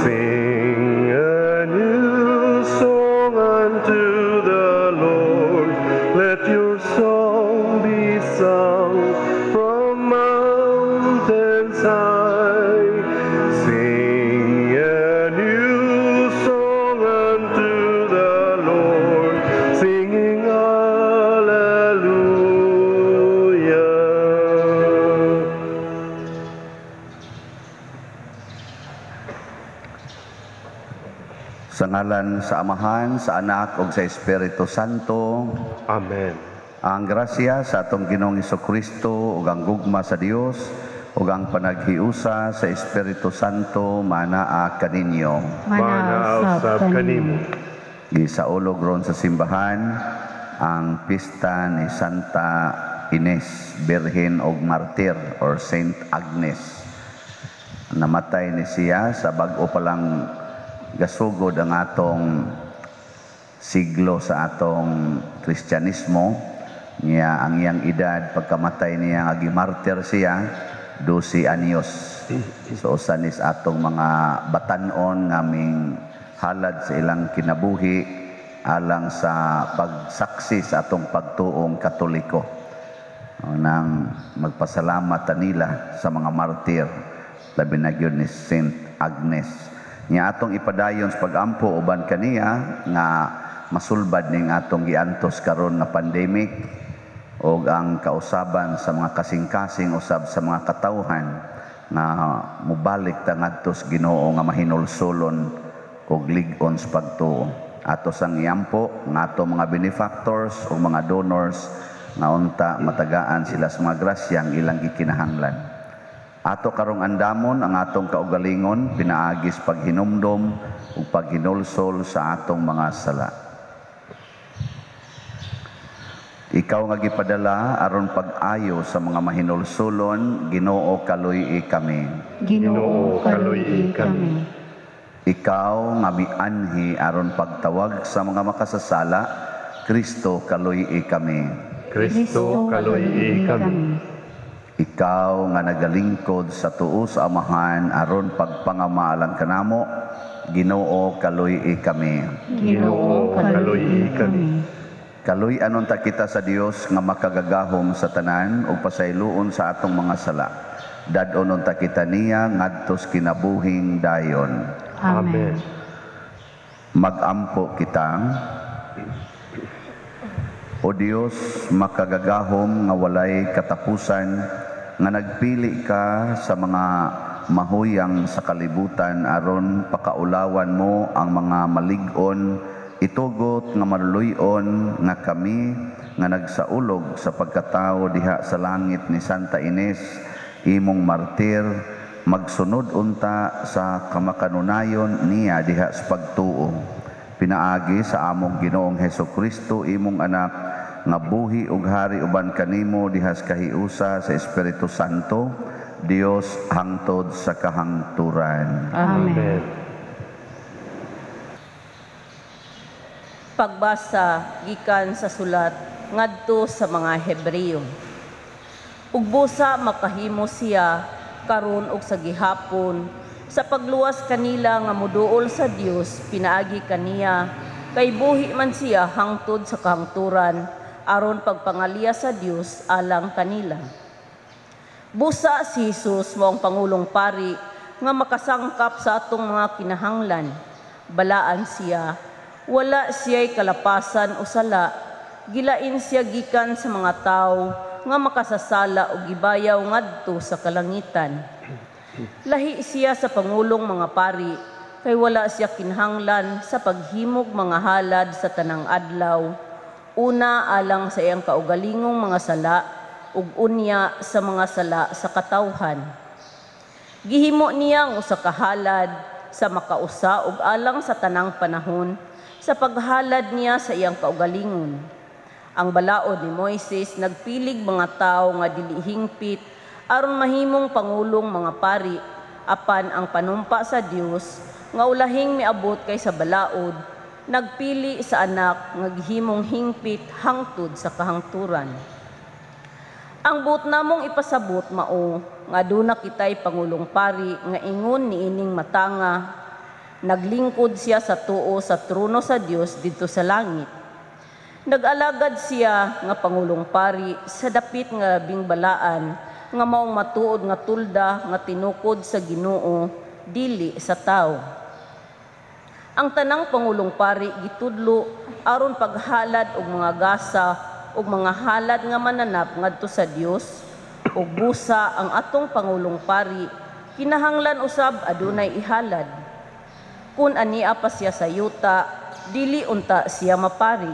Sing a new song unto the Lord. Let your song be sung from mountains high. Sing a new song unto the Lord, singing hallelujah. Sa ngalan sa Amahan, sa Anak, ug sa Espiritu Santo. Amen. Ang grasya sa atong Ginoong Hesukristo ug ang gugma sa Dios ug ang panaghiusa sa Espiritu Santo manaa kaninyo. Manausap kanimo. Gisaulog ron sa simbahan ang pista ni Santa Ines, Birhen og Martir or Saint Agnes. Namatay ni siya sa bag-o pa lang gasugod ang atong siglo sa atong Kristyanismo. Niya ang iyang edad pagkamatay niya gimartir siya 12 anyos. So usanis atong mga batanon ngaming halad sa ilang kinabuhi alang sa pagsaksi sa atong pagtuong Katoliko. Nang magpasalamat nila sa mga martir labi na gyud ni Saint Agnes. Nya atong ipadayon sa pagampo uban kaniya nga masulbad ning atong giantos karon nga pandemic ug ang kausaban sa mga kasing-kasing usab sa mga katawhan nga mubalik ta ngadto sa Ginoo nga mahinulsulon ug lig-on sa pagtuo. Ato sang iampo nga ato mga benefactors ug mga donors nga unta matagaan sila sa mga grasyang ilang gikinahanglan. Ato karong andamon ang atong kaugalingon pinaagis paghinumdom ug paghinulsol sa atong mga sala. Ikaw nga gipadala aron pag-ayo sa mga mahinulsulon, Ginoo kaluy kami. Ginoo kaluy kami. Ikaw nga mianhi aron pagtawag sa mga makasasala, Kristo kaluy kami. Kristo kaluy kami. Ikaw nga nagalingkod sa tuo sa Amahan aron pagpangamalan kanamo, Ginoo kaluy kami. Ginoo kaluy kami. Kaluy anon ta kita sa Dios nga makagagahom sa tanan ug pasayloon sa atong mga sala. Dad-onon ta kita niya ngadto sa kinabuhing dayon. Amen. Magampo kita. O Dios, makagagahom nga walay katapusan, nga nagpili ka sa mga mahuyang sa kalibutan aron pakaulawan mo ang mga malig-on, itugot nga maluluyon nga kami nga nagsaulog sa pagkatao diha sa langit ni Santa Ines, imong martir, magsunod unta sa kamakanunayon niya diha sa pagtuo. Pinaagi sa among Ginoong Hesukristo, imong anak, nga buhi ug hari uban kanimo diha sa kahiusa sa Espiritu Santo, Dios hangtod sa kahangturan. Amen. Pagbasa gikan sa sulat ngadto sa mga Hebreo. Ug busa makahimo siya karon ug sa gihapon sa pagluwas kanila nga moduol sa Dios, pinaagi kaniya kay buhi man siya hangtod sa kahangturan aron pagpangaliya sa Dios alang kanila. Busa si Jesus mo ang Pangulong Pari nga makasangkap sa atong mga kinahanglan. Balaan siya, wala siya'y kalapasan o sala, gilain siya gikan sa mga tao nga makasasala o gibayaw ngadto sa kalangitan. Lahi siya sa Pangulong mga Pari, kay wala siya kinahanglan sa paghimog mga halad sa tanang adlaw, una alang sa iyang kaugalingong mga sala, ug unya sa mga sala sa katawhan. Gihimo niya ang usa ka halad sa makausa ug alang sa tanang panahon sa paghalad niya sa iyang kaugalingon. Ang balaod ni Moises nagpilig mga tao nga dili hingpit aron mahimong pangulong mga pari, apan ang panumpa sa Dios nga ulahing miabot kay sa balaod nagpili sa anak nga gihimong hingpit hangtod sa kahangturan. Ang buot namong ipasabot mao nga aduna kitay Pangulong Pari nga ingon niining matanga, naglingkod siya sa tuo sa trono sa Dios didto sa langit. Nag-alagad siya nga Pangulong Pari sa dapit nga bingbalaan nga maong matuod nga tulda nga tinukod sa Ginoo dili sa tao. Ang tanang Pangulong Pari gitudlo aron paghalad og mga gasa ug mga halad nga mananap ngadto sa Dios ug busa ang atong Pangulong Pari kinahanglan usab adunay ihalad. Kun ania pa siya sa yuta, dili unta siya mapari.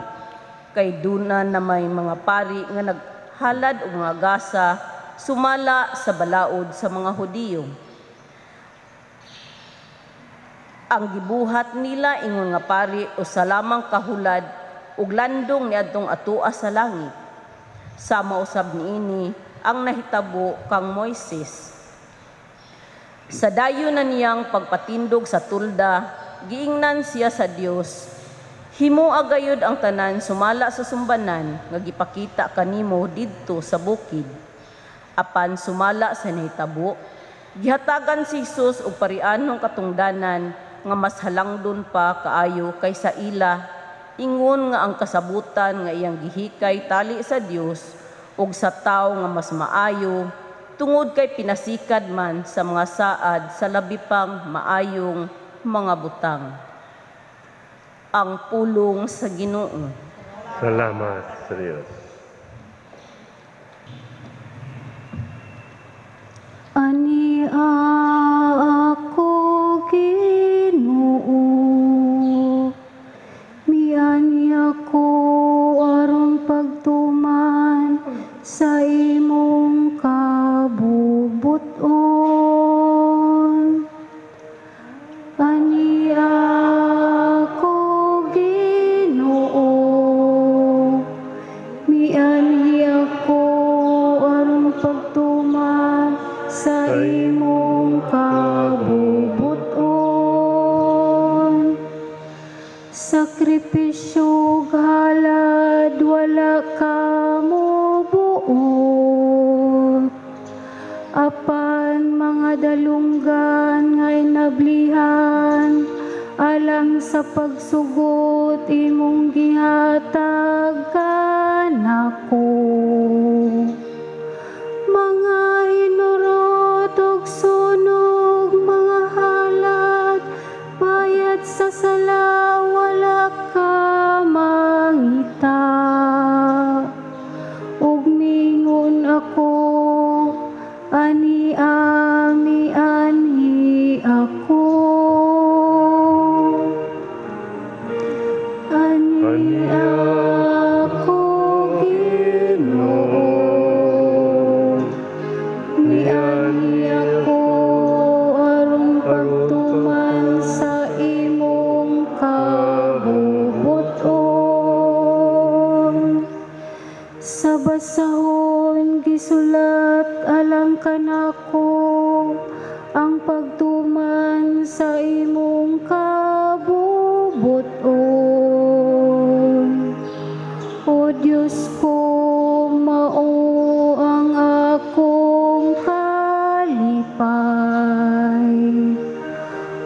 Kay duna na may mga pari nga naghalad og mga gasa sumala sa balaod sa mga Hudiyo. Ang gibuhat nila ingon nga pari usa lamang kahulad ug landong niadtong atua sa langit. Sama usab niini ang nahitabo kang Moises. Sa dayon na niyang pagpatindog sa tulda, giingnan siya sa Dios. Himo agayod ang tanan sumala sa sumbanan nga gipakita kanimo didto sa bukid. Apan sumala sa nahitabo, gihatagan si Jesus og parianong katungdanan nga mas halangdon pa kaayo kaysa ila. Ingon nga ang kasabutan nga iyang gihikay tali sa Dios ug sa tawo nga mas maayo tungod kay pinasikad man sa mga saad sa labi pang maayong mga butang. Ang pulong sa Ginoo. Salamat sa Diyos. Ania ako Ginoo, miani ako aron pagtuman sa imong kabubuton. Ania ako Ginoo, miani ako aron pagtuman sa imong kabubuton. Sakripisyo halad wala ka mobuot, apan mga dalunggan nga inablihan alang sa pagsugot imong gihatag kanako. Mga hinurot ug sunog, mga halad, bayad sa sala, wala ka mangita. Ug mingon ako, ani anhi ako. Ani ako Ginoo, miani ako aron pagtuman sa imong kabubuton. Sa basahon gisulat alang kanako ang pagtuman sa imong kabubuton. O Diyos ko, mao ang akong kalipay,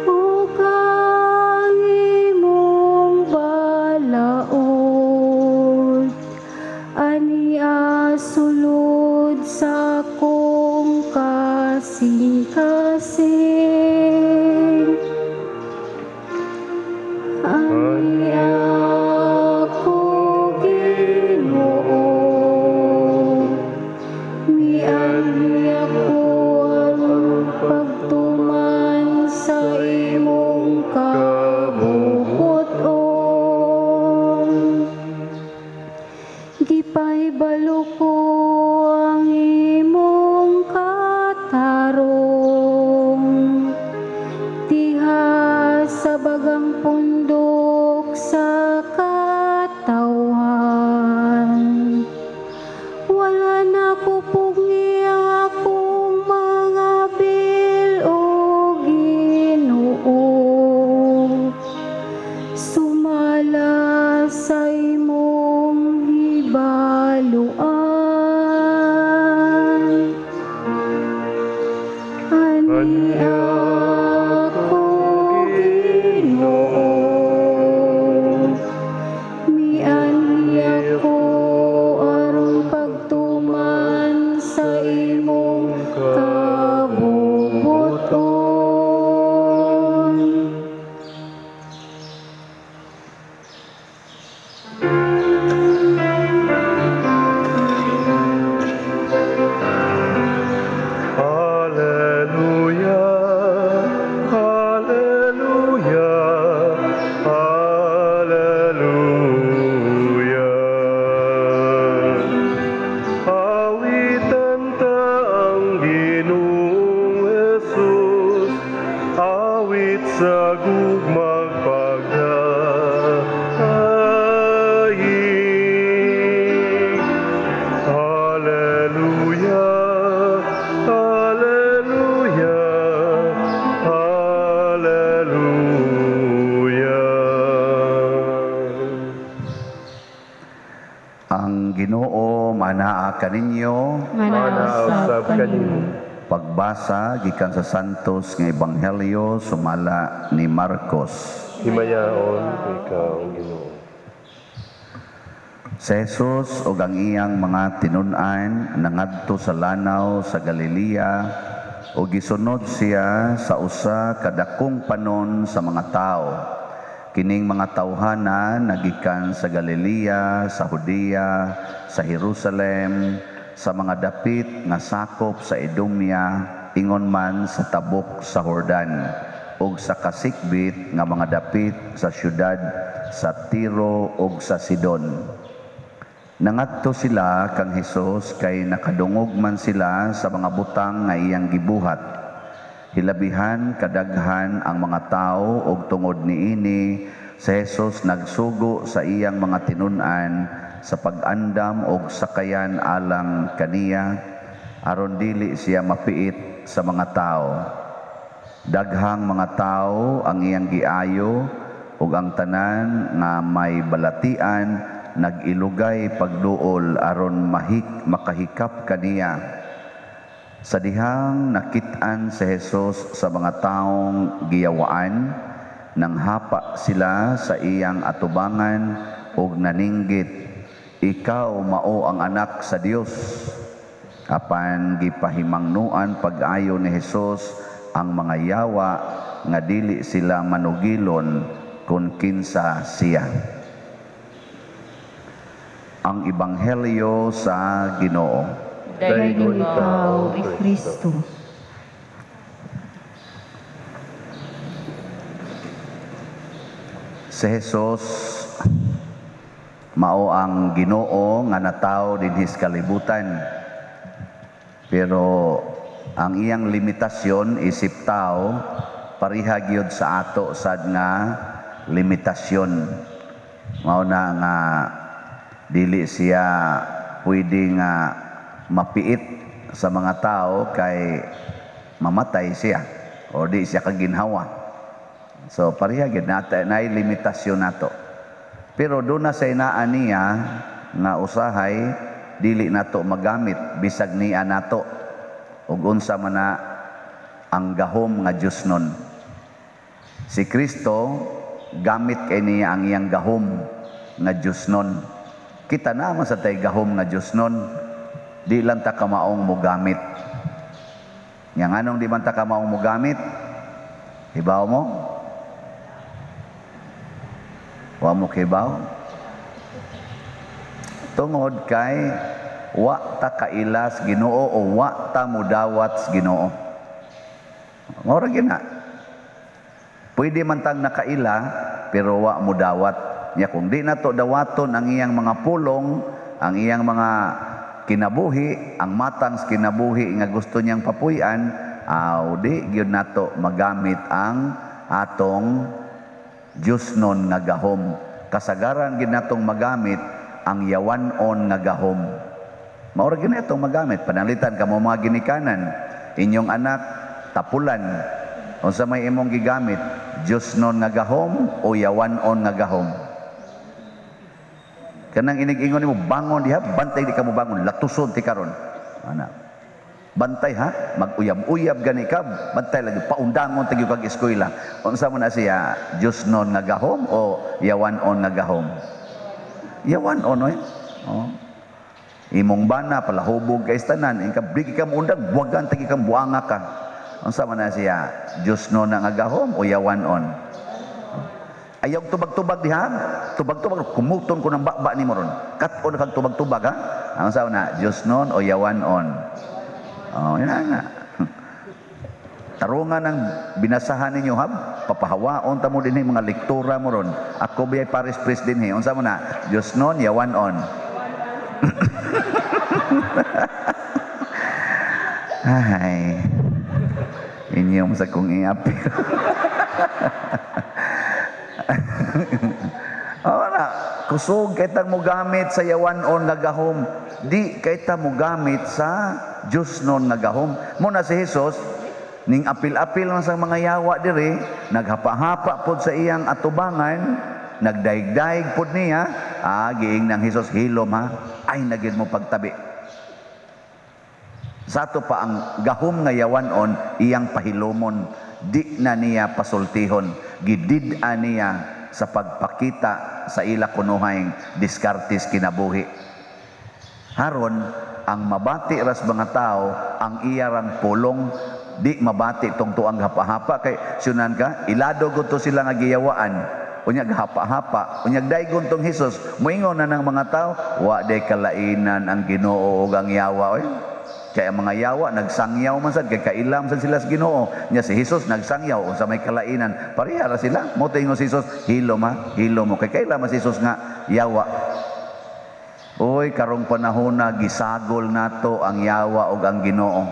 ug ang imong balaod, ania sulod sa akong kasing-kasing. Ania ako Ginoo, miani ako aron pagtuman sa imong kabubuton. Gipahibalo ko ang imong katarong, diha sa bagang pundok sa katawan. Wala na kupungi ang akong mga bil o Ginoo. Sumala ug magpagdaig. Hallelujah, hallelujah, hallelujah. Ang Ginoo manaa kaninyo. Manausab kanimo. Pagbasa gikan sa Santos nga Ebanghelyo sumala ni Marcos. Himayaon ikaw, Ginoo. Si Jesus ug ang iyang mga tinun-an nangadto sa lanaw sa Galilea ug gisunod siya sa usa ka dakong panon sa mga tao. Kining mga tawhana nagikan sa Galilea, sa Judea, sa Jerusalem, sa mga dapit nga sakop sa Idumea, ingon man sa tabok sa Jordan, ug sa kasikbit nga mga dapit sa syudad sa Tiro ug sa Sidon. Nangadto sila kang Hesus kay nakadungog man sila sa mga butang nga iyang gibuhat. Hilabihan kadaghan ang mga tao ug tungod niini si Jesus nagsugo sa iyang mga tinun-an sa pag-andam og sakayan alang kaniya aron dili siya mapiit sa mga tao. Daghang mga tao ang iyang giayo ug ang tanan nga may balatian nag-ilugay pagduol aron makahikap kaniya. Sa dihang nakit-an si Jesus sa mga taong giyawaan, nanghapa sila sa iyang atubangan ug naninggit, "Ikaw mao ang anak sa Dios." Apan gipahimangnuan pag-ayo ni Jesus ang mga yawa nga dili sila manugilon kung kinsa siya. Ang Ebanghelyo sa Ginoo. Dayon ikaw, Kristo. Si Jesus mao ang Ginoo nga natawo dinhi sa kalibutan. Pero ang iyang limitasyon isip tao pareha gyud sa ato sad nga limitasyon. Mao na nga dili siya pwede nga mapiit sa mga tao kay mamatay siya o di siya kaginhawa. So pareha gyud naay limitasyon nato. Pero doon na sa inaan niya nga usahay dili nato magamit bisag niya nato ug unsa man na ang gahom nga Diosnon. Si Kristo gamit kay niya ang iyang gahom nga Diosnon. Kita naman sa tay gahom nga Diosnon. Di lang ta kamaong mo gamit. Yang anong di man ta kamaong mo gamit? Hibaw mo? Wa mo kibaw? Tungod kay wa ta kailas Ginoo o wa ta mudawat sa Ginoo. Mao ra gina. Pwede man tang nakaila pero wa mudawat. Nya kung di nato dawaton ang iyang mga pulong, ang iyang mga kinabuhi, ang matang sa kinabuhi nga gusto niyang papuy-an, di gyud nato magamit ang atong Diosnon nga gahom. Kasagaran gyud natong magamit ang yawanon nga gahom. Mao ra gyud natong magamit panalitan kamo mga ginikanan, inyong anak tapulan. Unsa may imong gigamit? Diosnon nga gahom o yawanon nga gahom? Kanang inig-ingon nimo bangon diha, bantay di ka mo bangon, latusod ti karon. Ana. Bantay ha, mag-uyab-uyab gani ka, bantay lagi paundangon tagi kag eskwela. Unsa man na siya, Diosnon nga gahom o yawanon nga gahom? Yawanon oy. Oh. Imong bana palahubog kay tanan, ingka brigi ka mo undag, buwagan tagi kang buanga ka. Unsa man na siya, Diosnon nga gahom o yawanon? Ayaw tubag-tubag diha, tubag-tubag, kumuton ko ng bakba ni mo ron. Kat-on kag tubag-tubag ha? Ang sa una, Diosnon o yawanon? Oh, yan nga. Tarungan ang binasahan ninyo ha, papahawaon ta mo din mga lektura mo ron. Ako biyay Paris Priest din he. Unsa mo na, Diosnon, yawanon? Ay, inyong sa kong iapir. na, kusog kay ta mo gamit sa yawanon nga gahom. Di kay ta mo gamit sa Diyos non nga gahom. Muna si Jesus, ning apil-apil man sa mga yawa diri, naghapa-hapa pod sa iyang atubangan, nagdaig-daig pod niya, giing nang Jesus, hilom ha, ay nagid mo pagtabi. Sa ato pa ang gahom nga yawanon, iyang pahilomon, di na niya pasultihon, gidid-a niya sa pagpakita sa ila kunuhayng diskartis kinabuhi. Haron, ang mabati ras mga tao, ang iyarang pulong, di mabati tong tuang hapa-hapa, kay sunan ka, ilado ko to sila nga giyawaan, unyag hapa-hapa, unyag daigon tong Jesus, muingon na ng mga tao, wa day kalainan ang Ginoo ug ang yawa, oy. Kaya mga yawa, nagsangyaw man sad, kay kailam sad sila sa Ginoo. Nya si Jesus, nagsangyaw, sa may kalainan. Parihara sila. Mo tingog si Jesus, hilom ha, hilom mo. Kay kailam si Jesus nga, yawa. Uy, karong panahon na, gisagol nato ang yawa o ang Ginoo.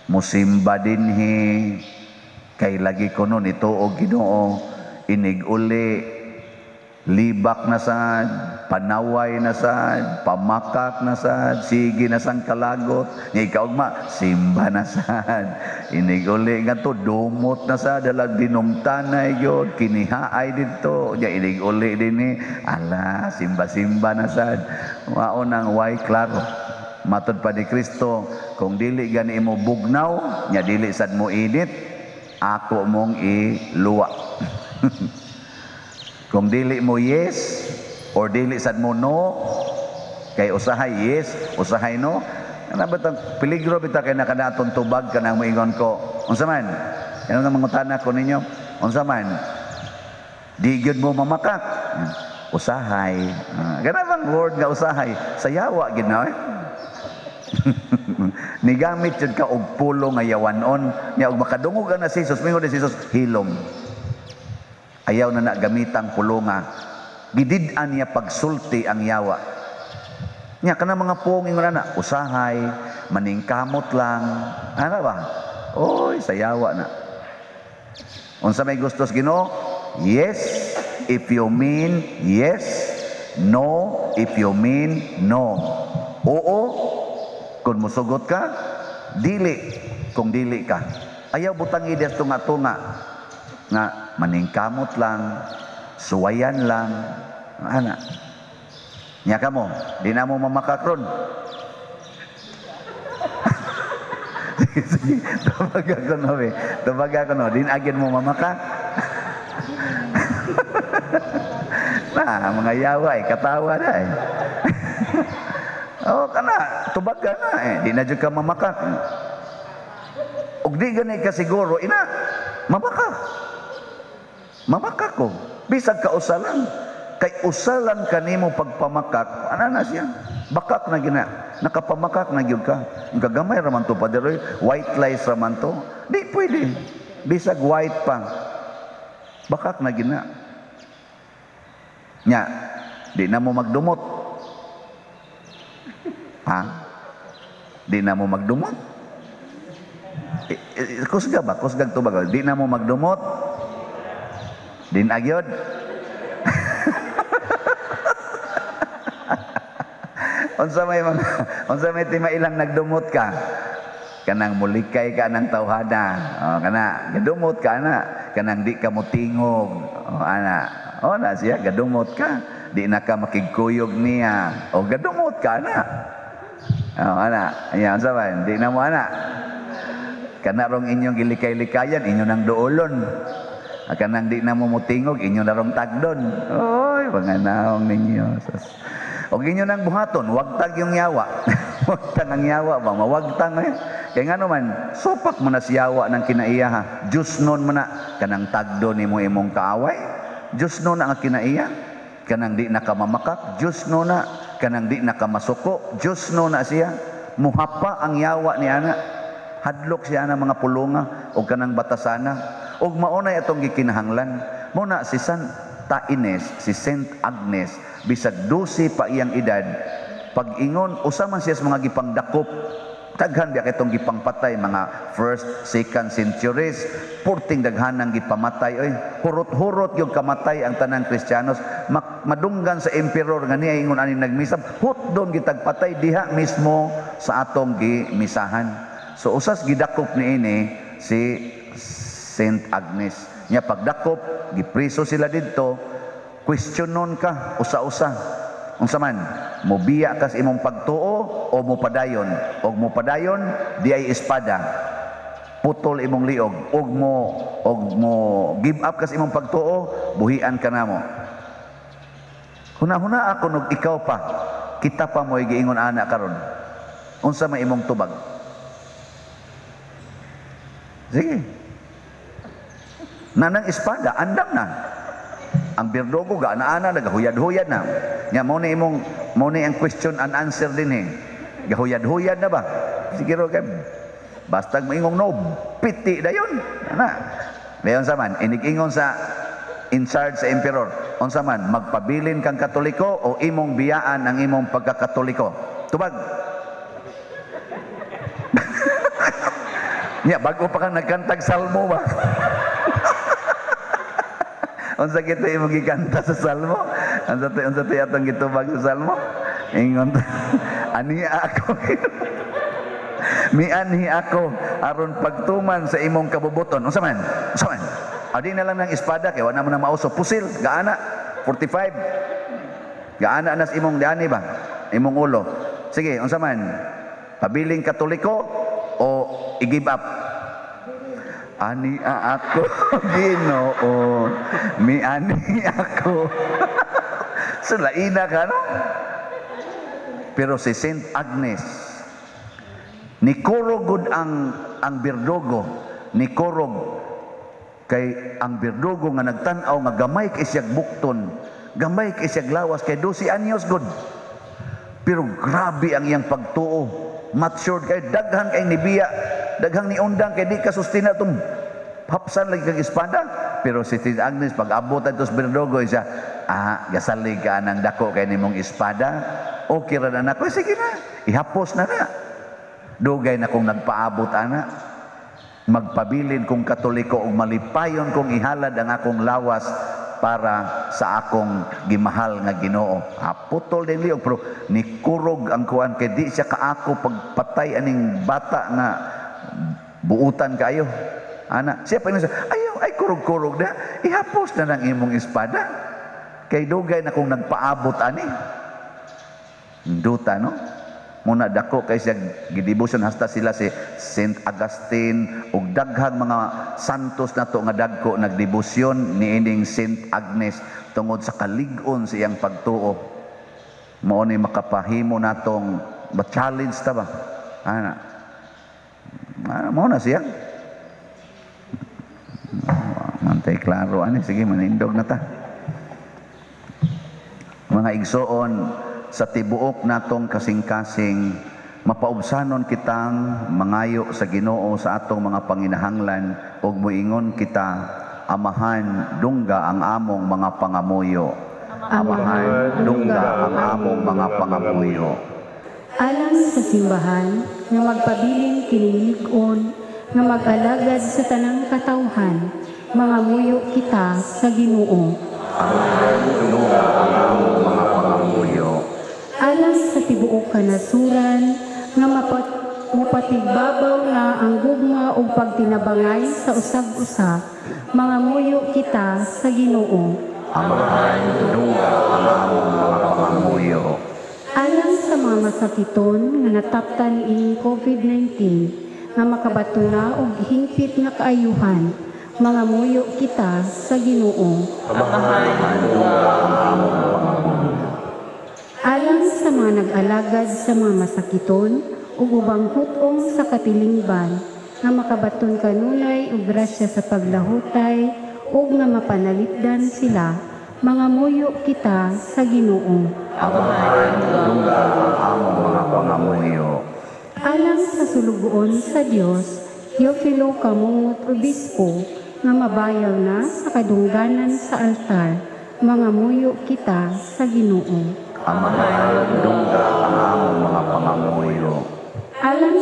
Musimba dinhi, kay lagi ko nun, ito o Ginoo, inig-uli, libak na sad, panaway na sad, pamakak na sad, sige na sang kalagot, nga ikaw ma, simba na sad, iniguli nga to, dumot na sad, dalag dinumtanay yun, kinihaay dito, nga iniguli din ala, simba-simba na sad, maunang way klaro, matod pa ni Kristo, kung dili gani mo bugnaw, nga dili sad mo init, ako mong iluwa. Kung dili mo yes, or dili sad mo no, kay usahay yes, usahay no, ano ba itong peligro bita kay nakadaton tubag ka nang moingon ko, unsa man, ano nga mangutana ko ninyo, unsa man, di gyud mo mamakak, usahay, gana bang word nga usahay, sayawa gid na, nigamit jud ka og pulo nga yawanon, niya og makadungog na si Jesus, mingon ni Jesus, hilom. Ayaw na gamitang pulunga. Gidid-an niya pagsulti ang yawa. Nya kana mga pong ingon na usahay, maningkamot lang. Ano ba? Oy, sa yawa na. Unsa may gustos Ginoo? Yes, if you mean yes. No, if you mean no. Oo, kung musugot ka. Dili, kung dili ka. Ayaw butang ides tunga-tunga. Nga maningkamot lang, suwayan lang, ana. Nya kamo, di na mo mamakakron. Sige, tubaga ko no, tubaga ko no, din agin mo mamakak. Mga yawa katawa na oh, kana, tubaga na di na jud ka mamakak. Og di gani ka siguro, ina, mamakak. Mamakak ko. Bisag ka usalan. Kay usalan kanimo pagpamakak. Ano na siya? Bakak na gina. Nakapamakak na gyud ka. Ang kagamay raman to paderoy. White lies raman to. Di pwede. Bisag white pa. Bakak na gina. Nya, di na mo magdumot. Ha? Di na mo magdumot? Kusga ba? Kusgag to ba? Di na mo magdumot? Din agyod. Unsa may timailang nagdumot ka? Kanang mulikay ka ng tawhada. Kana gadumot ka na. Kanang di ka motingog. Ana. Na siya gadumot ka. Di na ka makigkuyog niya. Gadumot ka na. Ana. Ayan unsa man? Di na mo ana. Kana rong inyong gilikay-likayan, inyo nang duolon. Kanang di na mo mutingog, inyo na rong tagdon. Oy, mga naong ninyo. O inyo nang buhaton, wagtag yung yawa. Wagtag ang yawa ba? Mawagtang eh. Kaya nga naman, sopak mo na si yawa ng kinaiya ha. Diyos nun mo na, kanang tagdon ni mo imong kaaway. Diyos nun na ang kinaiya. Kanang di nakamamakak. Diyos nun na. Kanang di nakamasuko. Diyos nun na siya. Muhapa ang yawa ni ana. Hadlok siya na mga pulunga o kanang batasana. Og maunay atong gikinahanglan muna si Santa Ines, si Saint Agnes, bisag 12 pa iyang edad, pag ingon usa man siya sa mga gipangdakop Daghan biya kitong gipangpatay mga 1st, 2nd centuries, purting daghan nang gipamatay oy. Hurot-hurot yung kamatay ang tanang Kristiyanos. Madunggan sa emperor nga niya ingon ani nagmisab, hutdon gitagpatay diha mismo sa atong gimisahan. So usas gidakop niini si Saint Agnes. Nya pagdakop, gipriso sila didto, questionon ka usa-usa. Unsa man, mobiya ka sa imong pagtuo o mopadayon? Og mopadayon, di ay espada. Putol imong liog. Og mo give up ka sa imong pagtuo, buhian ka namo. Huna-huna ako nog ikaw pa. Kita pa mo'y giingon ana karon. Unsa may imong tubag? Sige. Nanang espada, andam na. Ang Berdogo gaana-ana nagahuyad-huyad na. Nya mo ni ang question and answer din eh. Gahuyad-huyad na ba? Siguro kay basta moingong no, piti dayon. Ana. Dayon sa man inig-ingon sa in charge sa emperor. Unsa man magpabilin kang Katoliko o imong biyaan ang imong pagkakatoliko. Tubag. Nya bago pa kang nagkantag salmo ba? Unsa kita imong gikanta sa salmo? Unsa tay atong gitubag sa salmo? Ingon ani ako. Mianhi ako aron pagtuman sa imong kabubuton. Unsa man? Unsa man? Adi na lang ng espada kay wala mo na mauso. Pusil gaana 45. Gaana anas imong diani ba? Imong ulo. Sige, unsa man? Pabiling Katoliko o i-give up? Ani ako, Ginoo. Miani ako. Sulaina ka, no? Pero si Saint Agnes, ni kurog ang Berdogo, ni kurog kay ang Berdogo nga nagtan-aw nga gamay kay siyag bukton, gamay kay siyag lawas kay 12 anyos gud. Pero grabe ang iyang pagtuo, matured kay daghan kay nibiya, daghang ni undang kay di ka sustina tum hapsan lagi kag espada. Pero si Saint Agnes pag abot adto sa Berdogo siya, gasalig ka nang dako kay nimong espada. Okay ra na nako, sige na, ihapos na na. Dugay na kung nagpaabot ana, magpabilin kong Katoliko ug malipayon kong ihalad ang akong lawas para sa akong gimahal nga Ginoo. Putol din liog, pero nikurog ang kuan kay di siya kaako pagpatay aning bata nga buutan kayo. Ana, siya pa siya, ayaw, ay kurog-kurog na, ihapos na ng imong espada. Kay dugay na kung nagpaabot ani. Duta, no? Muna dako kay siya gidibuson hasta sila si Saint Augustine ug daghang mga santos nato nga dagko nagdibusyon niining Saint Agnes tungod sa kalig-on sa iyang pagtuo. Mao ni makapahimo natong ma-challenge ta ba? Ana. Mao na siya. Mantay klaro ani, sige manindog na ta. Mga igsoon, sa tibuok natong kasing-kasing mapaubsanon kitang mangayo sa Ginoo sa atong mga panginahanglan ug muingon kita, Amahan, dungga ang among mga pangamuyo. Amahan, dungga ang among mga pangamuyo. Alang sa simbahan nga magpabiling kinilig-on nga mag-alagad sa tanang katawhan, mga muyo kita sa Ginoo. Amahan, dungga ang among mga pangamuyo. Alang sa tibuok kanasuran nga mapatigbabaw na ang gugma o pagtinabangay sa usag-usa, mga muyo kita sa Ginoo. Amahan, dungga ang among mga pangamuyo. Alang sa mga masakiton nga nataptan ini COVID-19 nga makabato na og hingpit nga kaayuhan, mga muyo kita sa Ginoo. Amahan, dungga ang among mga pangamuyo. Alang sa mga nag-alagad sa mga masakiton ug ubang hutong sa katilingban nga makabaton kanunay ug grasya sa paglahutay ug nga mapanalipdan sila, mga muyo kita sa Ginoo. Amahan, dungga ang among mga pangamuyo. Alang sa sulugoon sa Dios, Teofilo Kamungot Obispo nga mabayaw na sa kadungganan sa altar, mga muyo kita sa Ginoo. Amahan, dungga ang among mga pangamuyo. Alang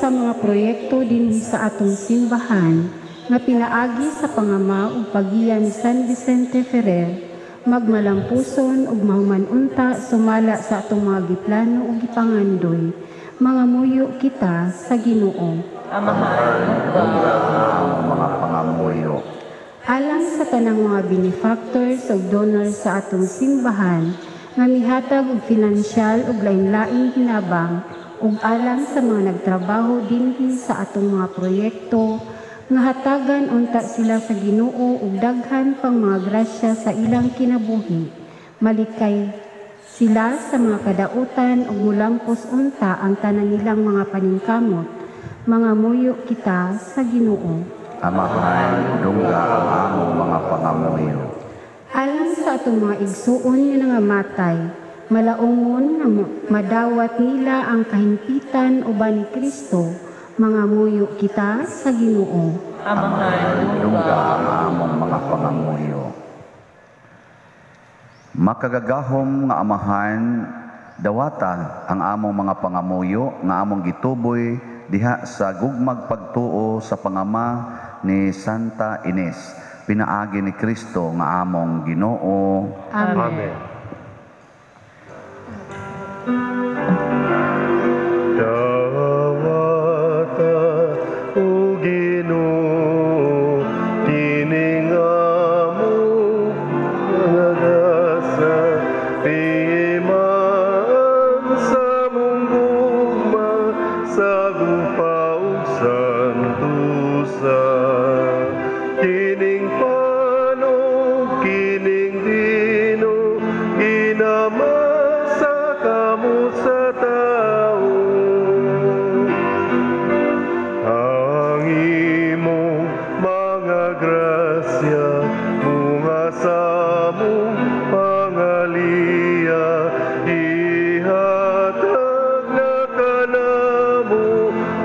sa mga proyekto dinhi sa atong simbahan nga pinaagi sa pangama ug pagiya ni San Vicente Ferrer, magmalampuson ug mahuman-unta sumala sa atong mga giplano ug gipangandoy. Mga muyo kita sa Ginoo. Amahan ang mga pangamuyo. Alang sa tanang mga benefactors ug donors sa atong simbahan nga mihatag og pinansyal ug lain-laing hinabang ug alang sa mga nagtrabaho dinhi sa atong mga proyekto nga hatagan unta sila sa Ginoo ug daghan pang mga grasya sa ilang kinabuhi. Malikay sila sa mga kadautan ug mulampos unta ang tanan nilang mga paningkamot. Mga muyo kita sa Ginoo. Amahan, dungga ang among mga pangamuyo. Alang sa atong mga igsuon nga nangamatay, malaungon nga madawat nila ang kahimpitan uban ni Kristo, mga muyo kita sa Ginoo. Amahan Dungga ang among mga pangamuyo. Makagagahom nga amahan, dawata ang among mga pangamuyo nga among gituboy diha sa gugmag pagtuo sa pangama ni Santa Ines, pinaagi ni Kristo nga among Ginoo. Amen. Dawata o Ginoo, kining among mga gasa, piman sa mong gugma, sa gupa ug santusa. Kining panog, kining dino, ginamasa kamo sa tao. Ang imong mga grasya, bunga sa mong pangaliya, ihatag na kanamo,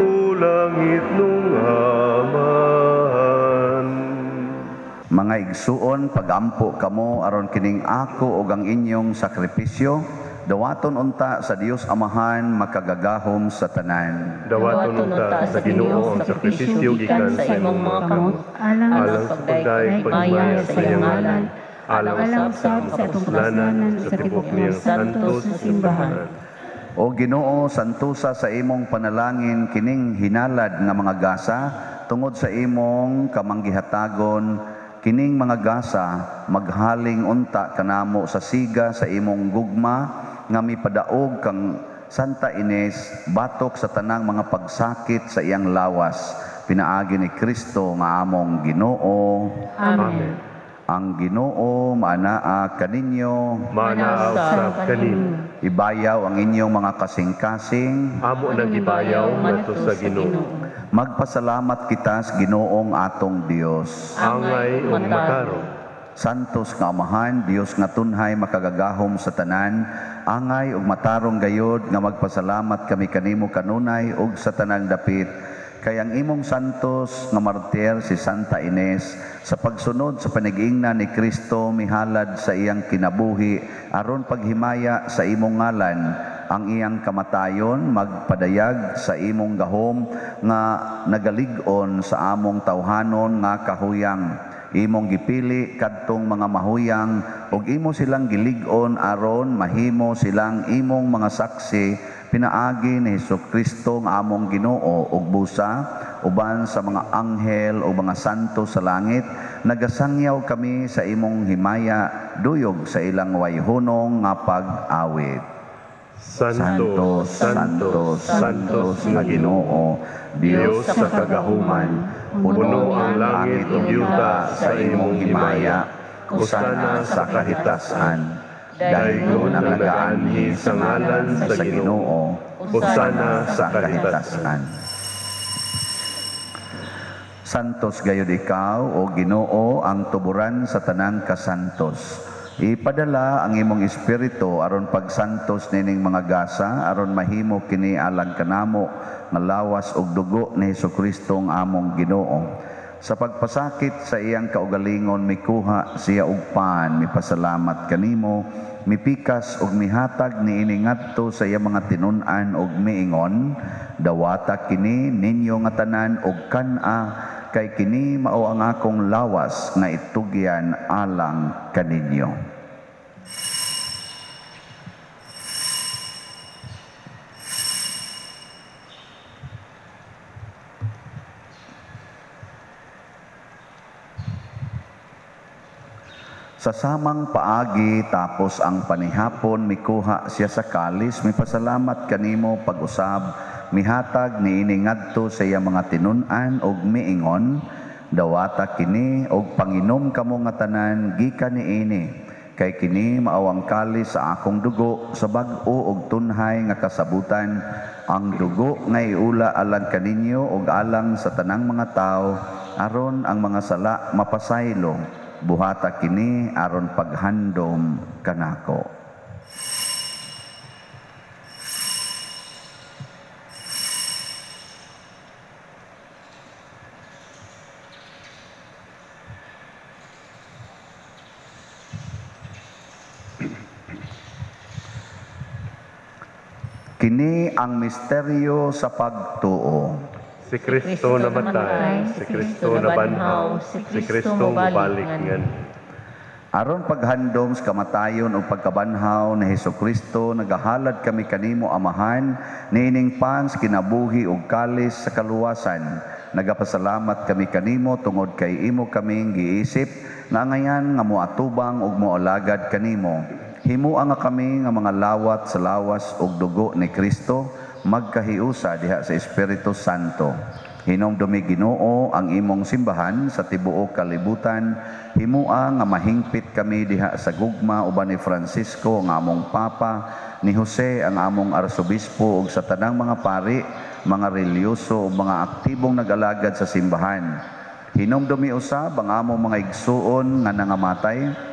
ulangit nung amahan. Mga igsuon, pagampo kamo aron kining ako ug ang inyong sakripisyo, dawaton unta sa Dios Amahan makagagahom sa tanan. Dawaton unta sa Ginoo ang sakripisyo gikan sa imong mga kamot, alang sa pagdaig pagmaya sa iyang ngalan, alang sa atong kasalanan sa tibok niyang santos sa simbahan. O Ginoo, santusa sa imong panalangin kining hinalad nga mga gasa tungod sa imong kamanggihatagon, kining mga gasa maghaling unta kanamo sa siga sa imong gugma nga mipadaog kang Santa Ines batok sa tanang mga pagsakit sa iyang lawas, pinaagi ni Kristo nga among Ginoo. Amen. Ang Ginoo maanaa kaninyo, Manausap kanin, ibayaw ang inyong mga kasing-kasing, amo nang ibayaw ngadto sa Ginoo. magpasalamat kita sa Ginoong atong Dios. Angay ug matarong. Santos nga Amahan, Dios nga tunhay makagagahom sa tanan, angay ug matarong gayod nga magpasalamat kami kanimo kanunay ug sa tanang dapit. Kay ang imong santos nga martir si Santa Ines sa pagsunod sa panag-ingnan ni Kristo mihalad sa iyang kinabuhi aron paghimaya sa imong ngalan, ang iyang kamatayon magpadayag sa imong gahom nga nagalig-on sa among tawhanon nga kahuyang. Imong gipili kadtong mga mahuyang ug imo silang gilig-on aron mahimo silang imong mga saksi, pinaagi ni Hesukristo nga among Ginoo ug busa uban sa mga anghel o mga santo sa langit. Nagasangyaw kami sa imong himaya duyog sa ilang wayhunong nga pag-awit. Santo, Santo, Santos nga Ginoo, Dios sa kagahuman, puno ang langit ug yuta sa imong himaya, kusana sa kahitasan. Daygon ang nagaanhi sa ngalan sa Ginoo, kusana sa kahitasan. Santos gayud ikaw o Ginoo ang tuburan sa tanang kasantos. Ipadala ang imong espiritu aron pagsantos nining mga gasa aron mahimo kini alang kanamo nga lawas ug dugo ni Hesukristo ang among Ginoo. Sa pagpasakit sa iyang kaugalingon, mikuha siya og pan, mipasalamat kanimo, mipikas og mihatag niini ngadto sa iyang mga tinun-an og miingon, dawata kini ninyo nga tanan og kan-a, kay kini mao ang akong lawas nga itugyan alang kaninyo. Sa samang paagi tapos ang panihapon, mikuha siya sa kalis, mipasalamat kanimo pag-usab, mihatag niini ngadto sa iya mga tinun-an og miingon, dawata kini og panginom kamo nga tanan gikan niini, kay kini mao ang kalis sa akong dugo sa bag-o og tunhay nga kasabutan, ang dugo nga iula alang kaninyo og alang sa tanang mga tao, aron ang mga sala mapasaylo. Buhata kini aron paghandom kanako. Kini ang misteryo sa pagtuo. Si Kristo namatay, si Kristo nabanhaw, si Kristo mabalik ngan. Aron paghandom sa kamatayon o pagkabanhaw na Hesukristo, nagahalad kami kanimo amahan, niining pans kinabuhi og kalis sa kaluwasan. Nagapasalamat kami kanimo tungod kay imo kaming giisip, na ngayan nga moatubang og moalagad kanimo. Himuan nga kami nga mga lawat sa lawas og dugo ni Kristo, magkahiusa diha sa Espiritu Santo. Hinumdumi Ginoo ang imong simbahan sa tibuok kalibutan, himua nga mahingpit kami diha sa gugma uban ni Francisco nga among Papa, ni Jose ang among Arsobispo ug sa tanang mga pari, mga relyoso ug mga aktibong nag-alagad sa simbahan. Hinumdumi usab ang among mga igsuon nga nangamatay,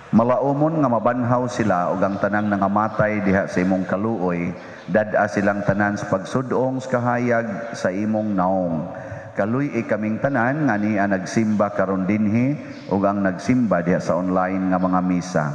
malaumon nga mabanhaw sila ug ang tanang nangamatay diha sa imong kaluoy, dad-a silang tanan sa pagsudong sa kahayag sa imong naong. Kaluy kaming tanan nga niya nagsimba karon dinhi ug ang nagsimba diha sa online nga mga misa.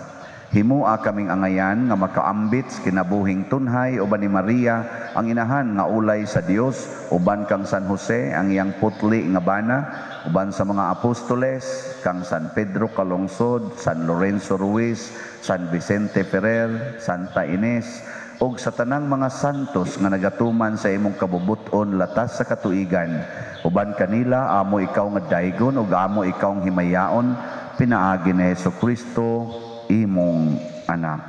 Himua kaming angayan nga makaambit kinabuhing tunhay uban ni Maria ang inahan nga ulay sa Dios, uban kang San Jose ang iyang putli nga bana, uban sa mga apostoles kang San Pedro Calungsod, San Lorenzo Ruiz, San Vicente Ferrer, Santa Ines, ug sa tanang mga santos nga nagatuman sa imong kabubuton latas sa katuigan. Uban kanila amo ikaw nga daygon ug amo ikaw nga himayaon, pinaagi ni Hesukristo imong anak.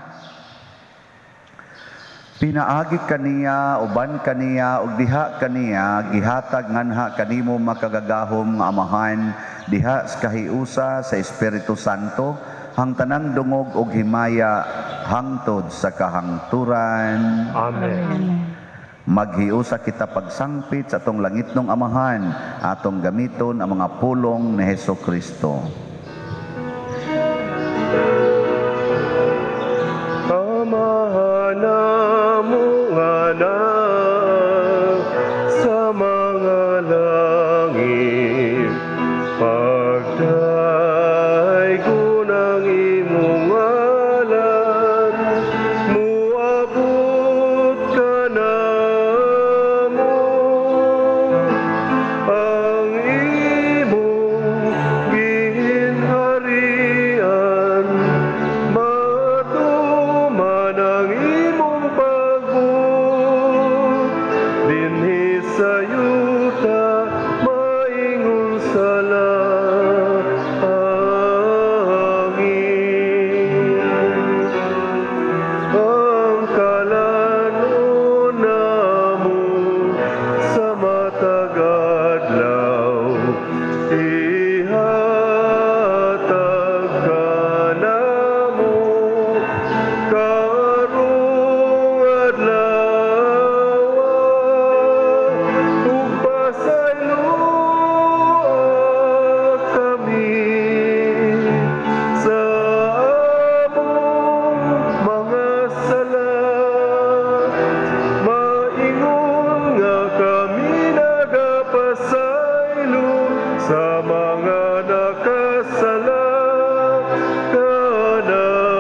Pinaagi kaniya, uban kaniya, ug diha kaniya, gihatag nganha kanimo makagagahom nga amahan, diha sa kahiusa sa Espiritu Santo, hang tanang dungog ug himaya, hangtod sa kahangturan. Amen. Maghiusa kita pagsangpit sa atong langitnong amahan, atong gamiton ang mga pulong ni Hesukristo. Amahan namong anak sa mga langit, pagdaygo ng imong ngalan, muabot ka namo ang imong sala kanamo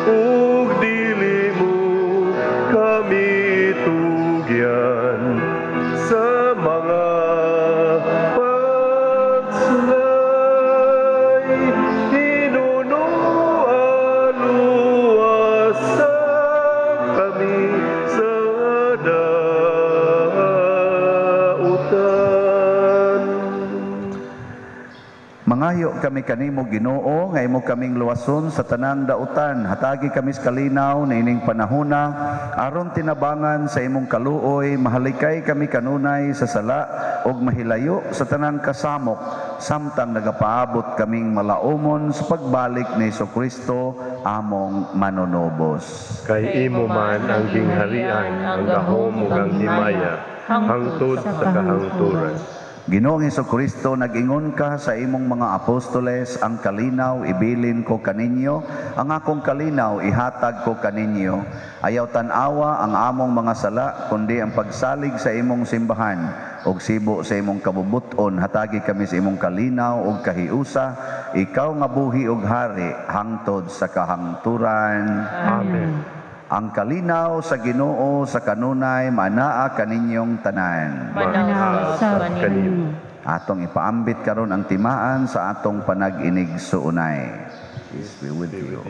ug dili mo kami tugyan sa mga pagsulay inunualuasa kami sa dautan. Mangayo kami kanimo Ginoo nga imo kaming luwason sa tanang dautan. Hatagi kami sa kalinaw na ining panahona aron tinabangan sa imong kaluoy. Mahalikay kami kanunay sa sala ug mahilayo sa tanang kasamok samtang nagapaabot kaming malaumon sa pagbalik ni Jesucristo among manunubos. Kay imo man ang gingharian, ang gahom ug ang himaya, hangtod sa kahangturan. Ginoong Jesucristo, nag-ingon ka sa imong mga apostoles, ang kalinaw ibilin ko kaninyo, ang akong kalinaw ihatag ko kaninyo. Ayaw tanawa ang among mga sala, kundi ang pagsalig sa imong simbahan, og sibo sa imong kabubuton. Hatagi kami sa imong kalinaw og kahiusa, ikaw nga buhi og hari, hangtod sa kahangturan. Amen. Ang kalinaw sa Ginoo sa kanunay manaa kaninyong tanan. Manaw sa kanimo. Atong ipaambit karon ang timaan sa atong panag-inig suunay. Peace be with you.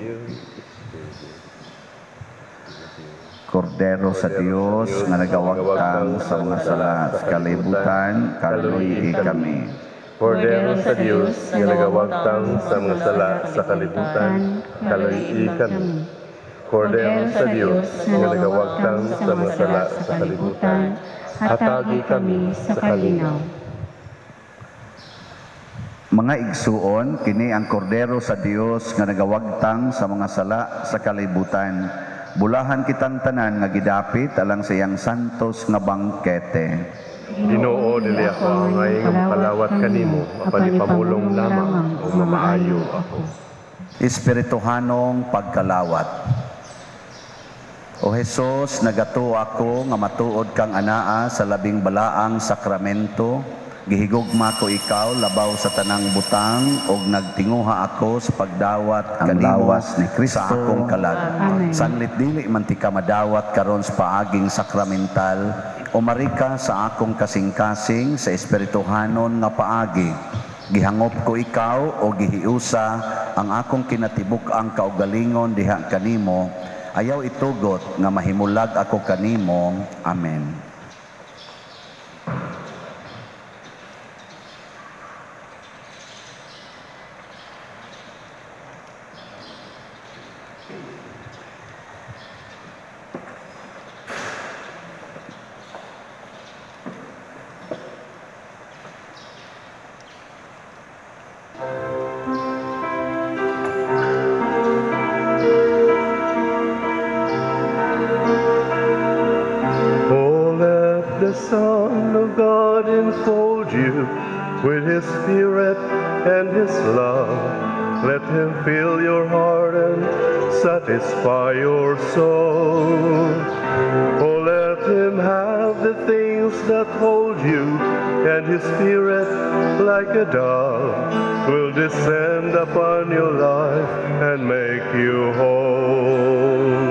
Kordero sa Dios nga nagawagtang sa mga sala sa kalibutan, kaluy kami. Kordero sa Dios nga nagawagtang sa mga sala sa kalibutan, kaluy kami. Kordero sa Dios nga nagawagtang sa mga sala sa kalibutan, hatagi kami sa kalinaw. Mga igsuon, kini ang kordero sa Dios nga nagawagtang sa mga sala sa kalibutan. Bulahan kitang tanan nga gidapit alang sa iyang santos nga bangkete. Ginoo, dili ako angay nga makalawat kanimo, apanipamulong lamang o mamaayo ako. Espirituhanong pagkalawat. O Jesus, nagato ako nga matuod kang anaa sa labing balaang sakramento. Gihigugma ko ikaw labaw sa tanang butang ug nagtinguha ako sa pagdawat ang lawas ni Kristo sa akong kalag. Sanglit dili man ti ka madawat karon sa paaging sakramental o marika sa akong kasing-kasing sa espirituhanon nga paagi. Gihangop ko ikaw o gihiusa ang akong kinatibuk-ang kaugalingon diha kanimo. Ayaw itugot nga mahimulag ako kanimo. Amen. The Son of God enfold you with His Spirit and His love. Let Him fill your heart and satisfy your soul. Oh, let Him have the things that hold you, and His Spirit, like a dove, will descend upon your life and make you whole.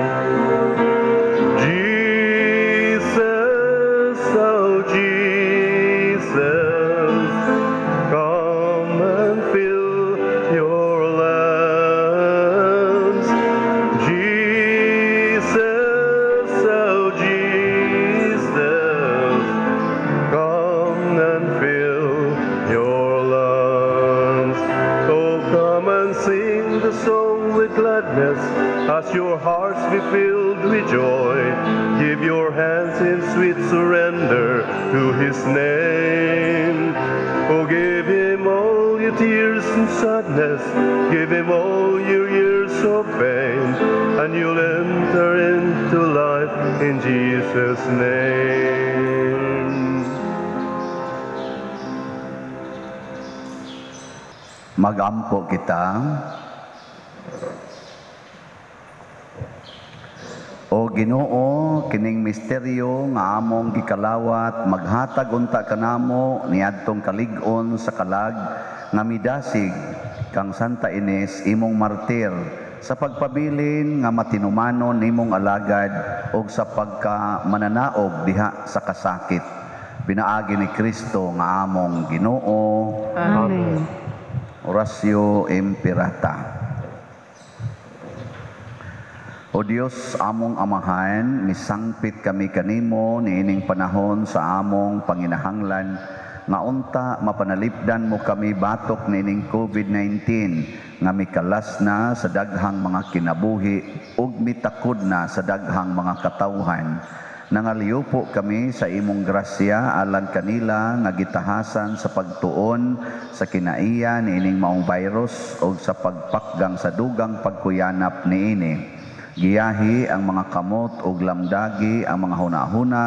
Oh Jesus, come and fill your lands. Jesus, oh Jesus, come and fill your lands. Oh, come and sing the song with gladness as your hearts be filled with joy. Give your hands in sweet surrender to His name. Oh, give Him all your tears and sadness. Give Him all your years of pain, and you'll enter into life in Jesus' name. Magampo kita. O O Ginoo, kining misteryo nga among gikalawat, maghatag unta kanamo niadtong kalig-on sa kalag nga midasig kang Santa Ines imong martir sa pagpabilin nga matinumanon nimong alagad o sa pagkamananaog diha sa kasakit. Pinaagi ni Kristo nga among Ginoo. Amen. Orasyo Imperata. O Dios among Amahan, misangpit kami kanimo niining panahon sa among panginahanglan nga unta mapanalipdan mo kami batok niining COVID-19 nga mikalas na sa daghang mga kinabuhi ug mitakod na sa daghang mga katawhan. Nangaliyo po kami sa imong grasya alang kanila nga gitahasan sa pagtuon sa kinaiya niining maong virus o sa pagpakgang sa dugang pagkuyanap niini. Giyahi ang mga kamot ug lamdagi ang mga hunahuna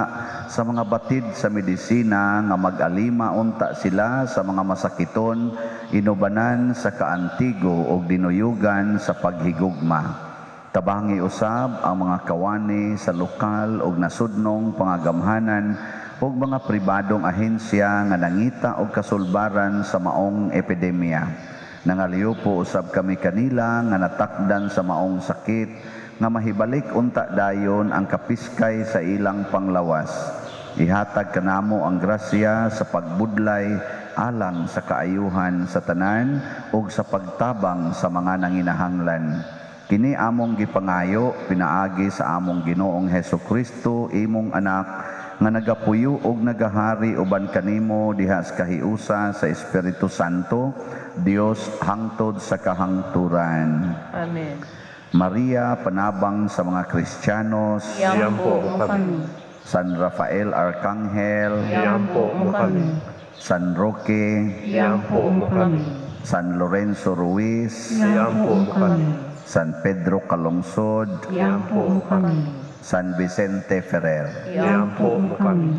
sa mga batid sa medisina nga mag-alima unta sila sa mga masakiton, inubanan sa kaantigo ug dinuyugan sa paghigugma. Tabangi usab ang mga kawani sa lokal ug nasudnong pangagamhanan ug mga pribadong ahensya nga nangita og kasulbaran sa maong epidemya. Nangaliyo po usab kami kanila nga natakdan sa maong sakit nga mahibalik unta dayon ang kapiskay sa ilang panglawas. Ihatag kanamo ang grasya sa pagbudlay alang sa kaayuhan sa tanan ug sa pagtabang sa mga nanginahanglan. Kini among gipangayo pinaagi sa among Ginoong Hesukristo imong anak nga nagapuyo ug nagahari uban kanimo diha sa kahiusa sa Espiritu Santo, Dios hangtod sa kahangturan. Amen. Maria, panabang sa mga Kristiyanos, Iyampo mo kami. San Rafael Arcangel, Iyampo mo kami. San Roque, Iyampo mo kami. San Lorenzo Ruiz, Iyampo mo kami. San Pedro Calungsod, Iyampo mo kami. San Vicente Ferrer. Iyampo mo kami.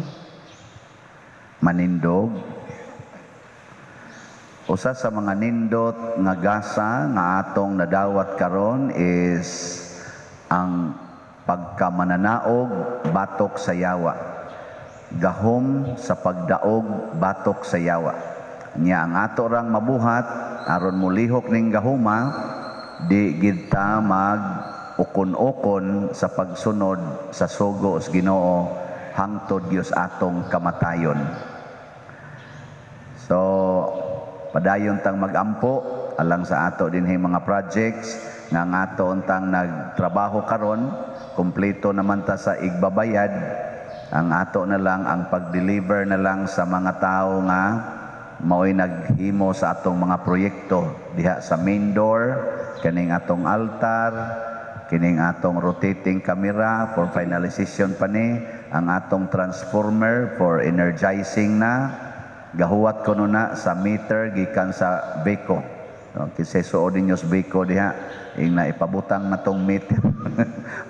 Manindog, usa sa mga nindot nga gasa nga atong nadawat karon is ang pagkamananaog batok sa yawa. Gahom sa pagdaog batok sa yawa. Nya ang ato rang mabuhat aron mulihok ning gahuma, di gid ta mag ukon-ukon sa pagsunod sa sugo sa Ginoo hangtod Dios atong kamatayon. So padayon tang magampo alang sa ato dinhi mga projects nga ato untang nagtrabaho karon, kompleto naman ta sa igbabayad. Ang ato na lang ang pag-deliver na lang sa mga tao nga mao'y naghimo sa atong mga proyekto diha sa main door, kaning atong altar, kining atong rotating camera for finalization pa ni, ang atong transformer for energizing na. Gahuwat ko na sa meter gikan sa Beko. Kasi suod ninyo sa Beko diha, ing na ipabutang na tong meter.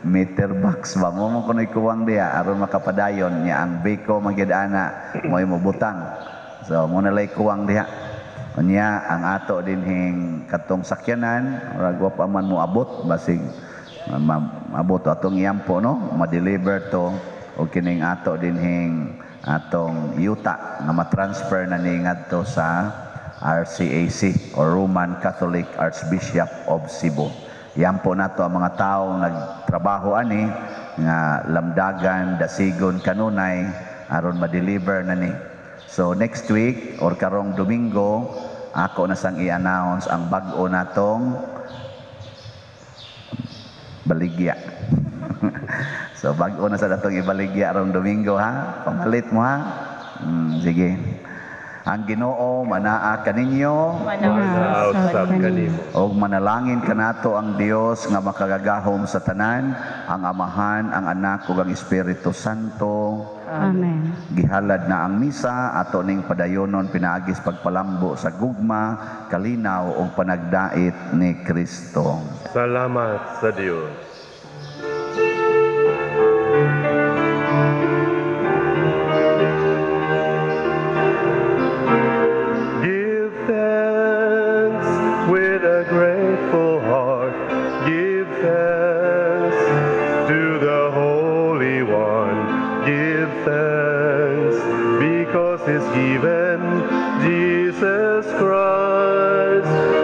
Meter box ba mo mo kuno ikuwang diha aron makapadayon niya ang Beko magyadana mo'y mobutang. So mo na lay kuwang diha. Unya ang ato dinhing katong sakyanan, ora pa man mo abot basig abot atong iyampo no, ma-deliver to o kining ato dinhing atong yuta nga matransfer na ni ngadto sa RCAC or Roman Catholic Archbishop of Cebu. Yan po nato ang mga taong nagtrabaho ani nga lamdagan, dasigon kanunay aron ma-deliver na ni. So next week or karong Domingo ako na sang i-announce ang bag-o natong baligya. So bag-o na sa datong ibaligya arong Domingo ha. Pamalit mo ha. Sige. Ang Ginoo manaa kaninyo Manausab kanimo. og manalangin kanato ang Dios nga makagagahom sa tanan, ang Amahan, ang Anak ug ang Espiritu Santo. Amen. Gihalad na ang misa ato ning padayonon pinaagis pagpalambo sa gugma, kalinaw ug panagdait ni Kristo. Salamat sa Dios. Give thanks with a grateful heart. Give thanks to the Jesus Christ,